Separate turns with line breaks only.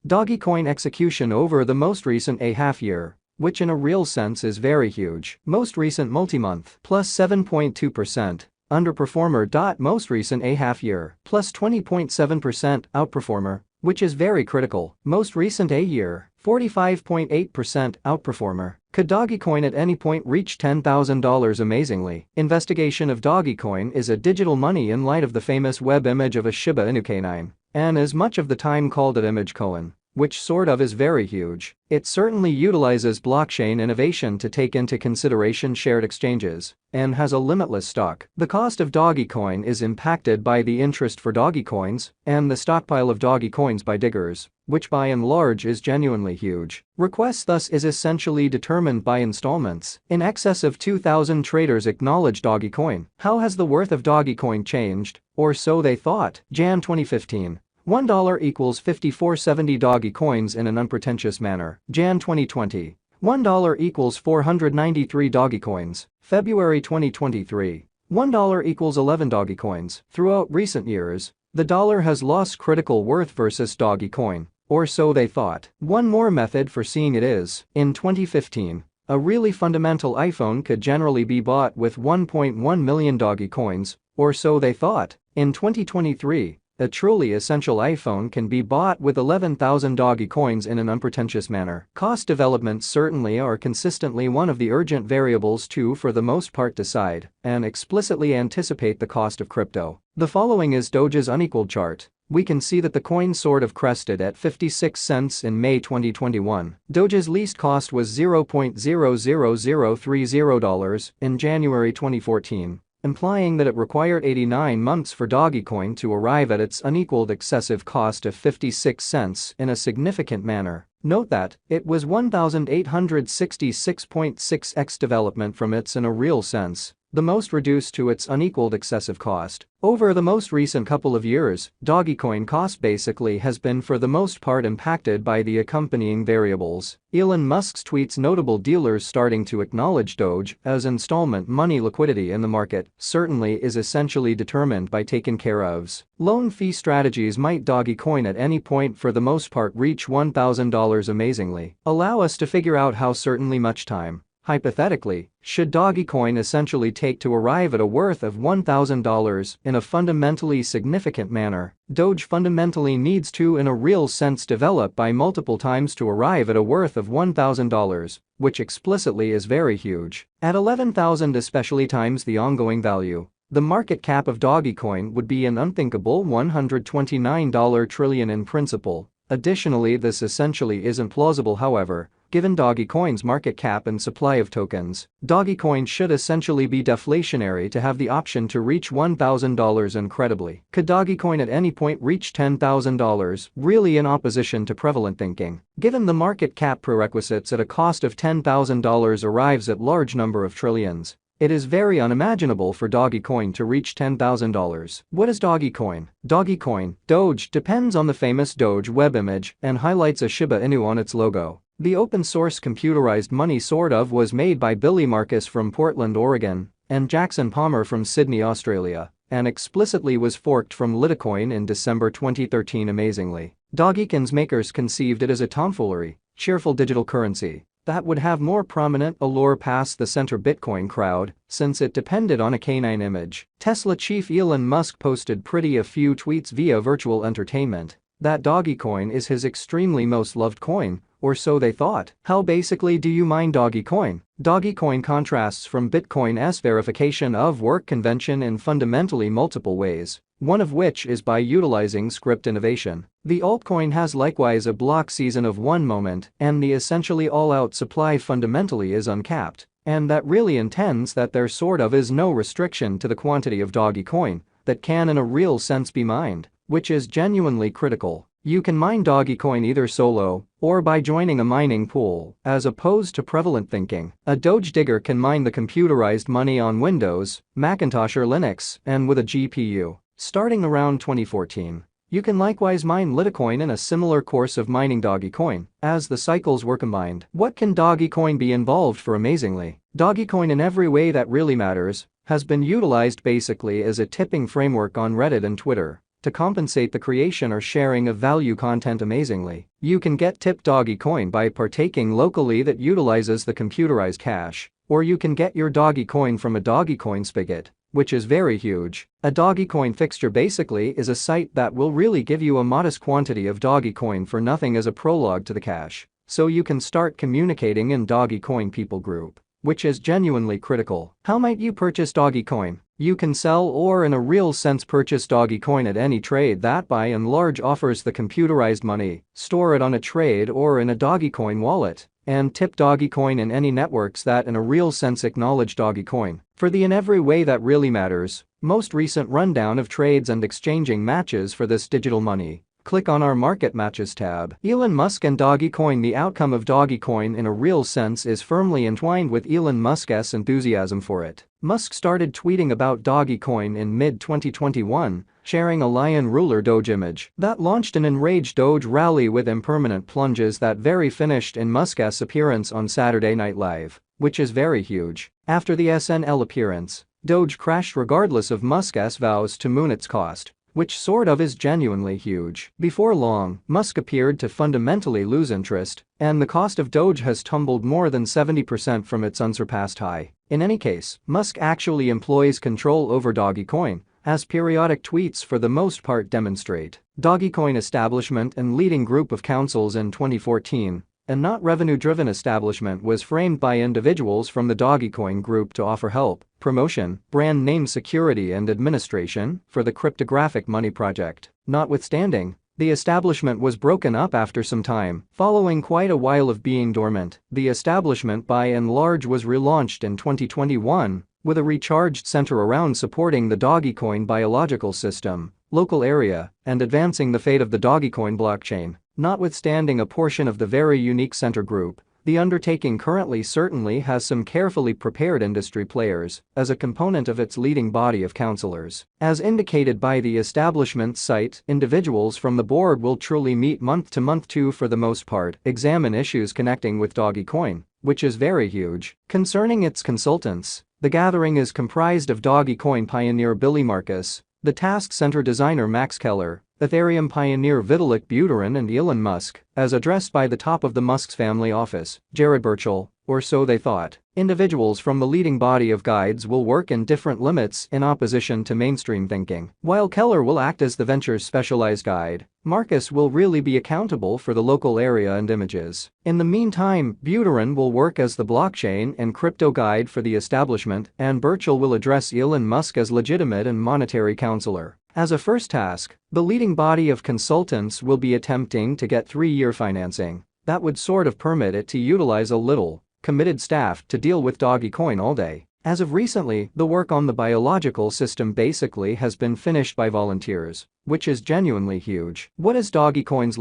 Dogecoin execution over the most recent a half year, which in a real sense is very huge. Most recent multi-month plus 7.2%. Underperformer. Most recent a half year plus 20.7%. Outperformer, which is very critical. Most recent a year 45.8% outperformer. Could Dogecoin at any point reach $10,000? Amazingly, investigation of Dogecoin is a digital money in light of the famous web image of a Shiba Inu canine, and is much of the time called an image coin, which sort of is very huge. It certainly utilizes blockchain innovation to take into consideration shared exchanges, and has a limitless stock. The cost of Dogecoin is impacted by the interest for Dogecoins and the stockpile of Dogecoins by diggers, which by and large is genuinely huge. Request thus is essentially determined by installments. In excess of 2,000 traders acknowledge Dogecoin. How has the worth of Dogecoin changed? Or so they thought. Jan 2015. $1 equals 5470 Dogecoins in an unpretentious manner. Jan 2020. $1 equals 493 Dogecoins. February 2023. $1 equals 11 Dogecoins. Throughout recent years, the dollar has lost critical worth versus Dogecoin, or so they thought. One more method for seeing it is, in 2015, a really fundamental iPhone could generally be bought with 1.1 million Dogecoins, or so they thought. In 2023, a truly essential iPhone can be bought with 11,000 Dogecoins in an unpretentious manner. Cost developments certainly are consistently one of the urgent variables to for the most part decide and explicitly anticipate the cost of crypto. The following is Doge's unequaled chart. We can see that the coin sort of crested at 56 cents in May 2021. Doge's least cost was $0.00030 in January 2014. Implying that it required 89 months for Dogecoin to arrive at its unequaled excessive cost of 56 cents in a significant manner. Note that it was 1,866.6x development from its in a real sense, the most reduced to its unequaled excessive cost. Over the most recent couple of years, Dogecoin cost basically has been for the most part impacted by the accompanying variables. Elon Musk's tweets notable dealers starting to acknowledge Doge as installment money liquidity in the market certainly is essentially determined by taken care ofs. Loan fee strategies might Dogecoin at any point for the most part reach $1,000 amazingly. Allow us to figure out how certainly much time, hypothetically, should Dogecoin essentially take to arrive at a worth of $1,000 in a fundamentally significant manner. Doge fundamentally needs to in a real sense develop by multiple times to arrive at a worth of $1,000, which explicitly is very huge. At 11,000 especially times the ongoing value, the market cap of Dogecoin would be an unthinkable $129 trillion in principle. Additionally, this essentially isn't plausible however, given Dogecoin's market cap and supply of tokens. Dogecoin should essentially be deflationary to have the option to reach $1,000 incredibly. Could Dogecoin at any point reach $10,000? Really in opposition to prevalent thinking. Given the market cap prerequisites at a cost of $10,000 arrives at large number of trillions, it is very unimaginable for Dogecoin to reach $10,000. What is Dogecoin? Dogecoin, Doge, depends on the famous Doge web image and highlights a Shiba Inu on its logo. The open-source computerized money sort of was made by Billy Marcus from Portland, Oregon, and Jackson Palmer from Sydney, Australia, and explicitly was forked from Litecoin in December 2013 amazingly. Dogecoin's makers conceived it as a tomfoolery, cheerful digital currency that would have more prominent allure past the center Bitcoin crowd, since it depended on a canine image. Tesla chief Elon Musk posted pretty a few tweets via virtual entertainment that Dogecoin is his extremely most loved coin, or so they thought. How basically do you mine Dogecoin? Dogecoin contrasts from Bitcoin's verification of work convention in fundamentally multiple ways, one of which is by utilizing script innovation. The altcoin has likewise a block season of one moment, and the essentially all-out supply fundamentally is uncapped, and that really intends that there sort of is no restriction to the quantity of Dogecoin that can in a real sense be mined, which is genuinely critical. You can mine Dogecoin either solo or by joining a mining pool, as opposed to prevalent thinking. A Doge digger can mine the computerized money on Windows, Macintosh or Linux, and with a GPU. Starting around 2014, you can likewise mine Litecoin in a similar course of mining Dogecoin, as the cycles were combined. What can Dogecoin be involved for amazingly? Dogecoin in every way that really matters has been utilized basically as a tipping framework on Reddit and Twitter. to compensate the creation or sharing of value content amazingly. You can get tipped Dogecoin by partaking locally that utilizes the computerized cash, or you can get your Dogecoin from a Dogecoin spigot, which is very huge. A Dogecoin fixture basically is a site that will really give you a modest quantity of Dogecoin for nothing as a prologue to the cash, so you can start communicating in Dogecoin people group, which is genuinely critical. How might you purchase Dogecoin? You can sell or in a real sense purchase Dogecoin at any trade that by and large offers the computerized money, store it on a trade or in a Dogecoin wallet, and tip Dogecoin in any networks that in a real sense acknowledge Dogecoin. For the in every way that really matters, most recent rundown of trades and exchanging matches for this digital money. Click on our Market Matches tab. Elon Musk and Dogecoin. The outcome of Dogecoin in a real sense is firmly entwined with Elon Musk's enthusiasm for it. Musk started tweeting about Dogecoin in mid-2021, sharing a lion ruler Doge image that launched an enraged Doge rally with impermanent plunges that very finished in Musk's appearance on Saturday Night Live, which is very huge. After the SNL appearance, Doge crashed regardless of Musk's vows to moon its cost, which sort of is genuinely huge. Before long, Musk appeared to fundamentally lose interest, and the cost of Doge has tumbled more than 70% from its unsurpassed high. In any case, Musk actually employs control over Dogecoin, as periodic tweets for the most part demonstrate. Dogecoin establishment and leading group of councils in 2014, a not revenue-driven establishment was framed by individuals from the Dogecoin group to offer help, promotion, brand name security and administration for the cryptographic money project. Notwithstanding, the establishment was broken up after some time. Following quite a while of being dormant, the establishment by and large was relaunched in 2021 with a recharged center around supporting the Dogecoin biological system, local area, and advancing the fate of the Dogecoin blockchain. Notwithstanding a portion of the very unique center group, the undertaking currently certainly has some carefully prepared industry players as a component of its leading body of counselors. As indicated by the establishment's site, individuals from the board will truly meet month to month to, for the most part, examine issues connecting with Dogecoin, which is very huge. Concerning its consultants, the gathering is comprised of Dogecoin pioneer Billy Markus, the task center designer Max Keller, Ethereum pioneer Vitalik Buterin and Elon Musk, as addressed by the top of the Musk's family office, Jared Birchall, or so they thought. Individuals from the leading body of guides will work in different limits in opposition to mainstream thinking. While Keller will act as the venture's specialized guide, Markus will really be accountable for the local area and images. In the meantime, Buterin will work as the blockchain and crypto guide for the establishment, and Birchall will address Elon Musk as legitimate and monetary counselor. As a first task, the leading body of consultants will be attempting to get 3-year financing that would sort of permit it to utilize a little committed staff to deal with Dogecoin all day. As of recently, the work on the biological system basically has been finished by volunteers, which is genuinely huge. What is Dogecoin's